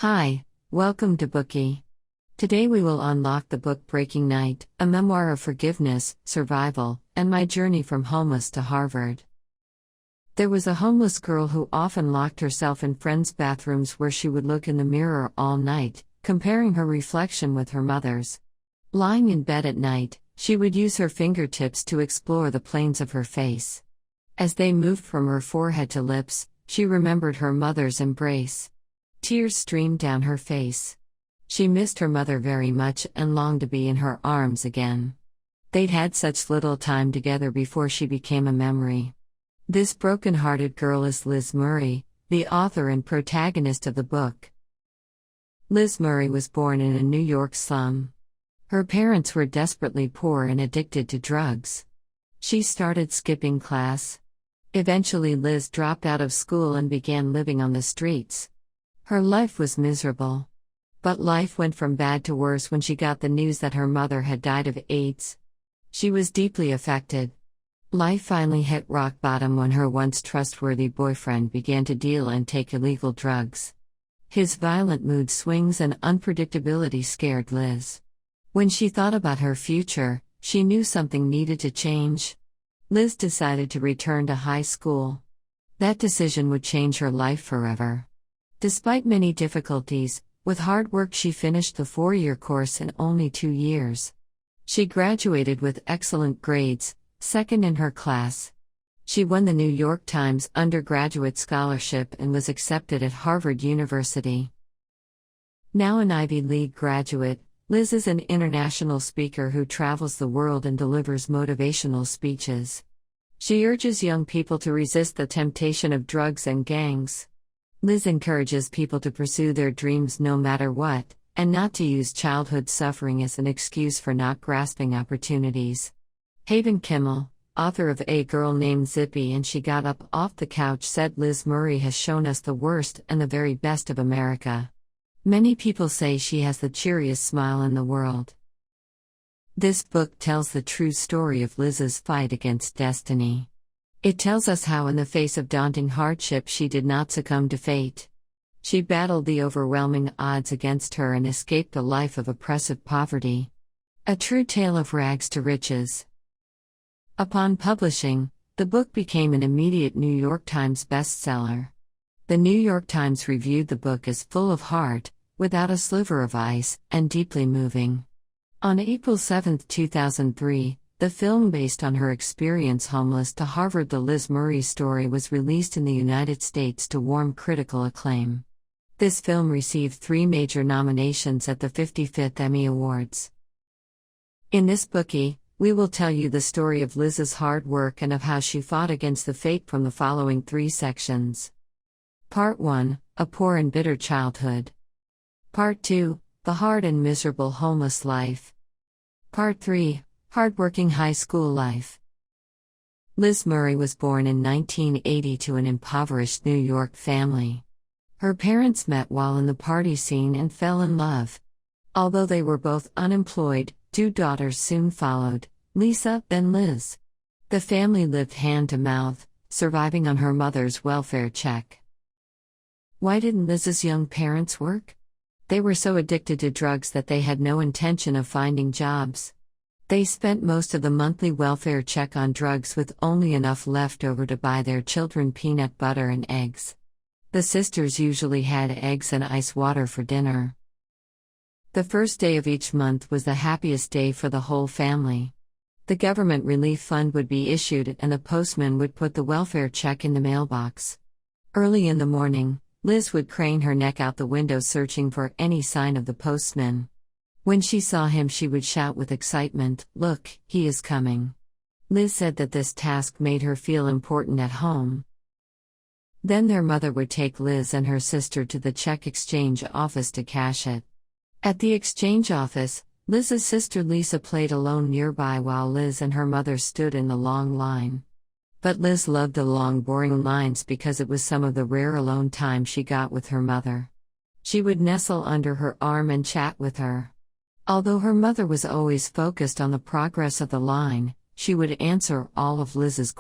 Hi, welcome to Bookie. Today we will unlock the book Breaking Night, a memoir of forgiveness, survival, and my journey from homeless to Harvard. There was a homeless girl who often locked herself in friends' bathrooms where she would look in the mirror all night, comparing her reflection with her mother's. Lying in bed at night, she would use her fingertips to explore the planes of her face. As they moved from her forehead to lips, she remembered her mother's embrace. Tears streamed down her face. She missed her mother very much and longed to be in her arms again. They'd had such little time together before she became a memory. This broken-hearted girl is Liz Murray, the author and protagonist of the book. Liz Murray was born in a New York slum. Her parents were desperately poor and addicted to drugs. She started skipping class. Eventually Liz dropped out of school and began living on the streets. Her life was miserable. But life went from bad to worse when she got the news that her mother had died of AIDS. She was deeply affected. Life finally hit rock bottom when her once-trustworthy boyfriend began to deal and take illegal drugs. His violent mood swings and unpredictability scared Liz. When she thought about her future, she knew something needed to change. Liz decided to return to high school. That decision would change her life forever. Despite many difficulties, with hard work she finished the 4-year course in only 2 years. She graduated with excellent grades, second in her class. She won the New York Times undergraduate scholarship and was accepted at Harvard University. Now an Ivy League graduate, Liz is an international speaker who travels the world and delivers motivational speeches. She urges young people to resist the temptation of drugs and gangs. Liz encourages people to pursue their dreams no matter what, and not to use childhood suffering as an excuse for not grasping opportunities. Haven Kimmel, author of A Girl Named Zippy and She Got Up Off the Couch, said Liz Murray has shown us the worst and the very best of America. Many people say she has the cheeriest smile in the world. This book tells the true story of Liz's fight against destiny. It tells us how in the face of daunting hardship she did not succumb to fate. She battled the overwhelming odds against her and escaped a life of oppressive poverty. A true tale of rags to riches. Upon publishing, the book became an immediate New York Times bestseller. The New York Times reviewed the book as full of heart, without a sliver of ice, and deeply moving. On April 7, 2003, the film based on her experience homeless to Harvard, The Liz Murray Story, was released in the United States to warm critical acclaim. This film received 3 major nominations at the 55th Emmy Awards. In this bookie, we will tell you the story of Liz's hard work and of how she fought against the fate from the following 3 sections. Part 1, A Poor and Bitter Childhood. Part 2, The Hard and Miserable Homeless Life. Part 3, Hardworking High School Life. Liz Murray was born in 1980 to an impoverished New York family. Her parents met while in the party scene and fell in love. Although they were both unemployed, 2 daughters soon followed, Lisa, then Liz. The family lived hand to mouth, surviving on her mother's welfare check. Why didn't Liz's young parents work? They were so addicted to drugs that they had no intention of finding jobs. They spent most of the monthly welfare check on drugs with only enough left over to buy their children peanut butter and eggs. The sisters usually had eggs and ice water for dinner. The first day of each month was the happiest day for the whole family. The government relief fund would be issued and the postman would put the welfare check in the mailbox. Early in the morning, Liz would crane her neck out the window searching for any sign of the postman. When she saw him, she would shout with excitement, "Look, he is coming." Liz said that this task made her feel important at home. Then their mother would take Liz and her sister to the check exchange office to cash it. At the exchange office, Liz's sister Lisa played alone nearby while Liz and her mother stood in the long line. But Liz loved the long, boring lines because it was some of the rare alone time she got with her mother. She would nestle under her arm and chat with her. Although her mother was always focused on the progress of the line, she would answer all of Liz's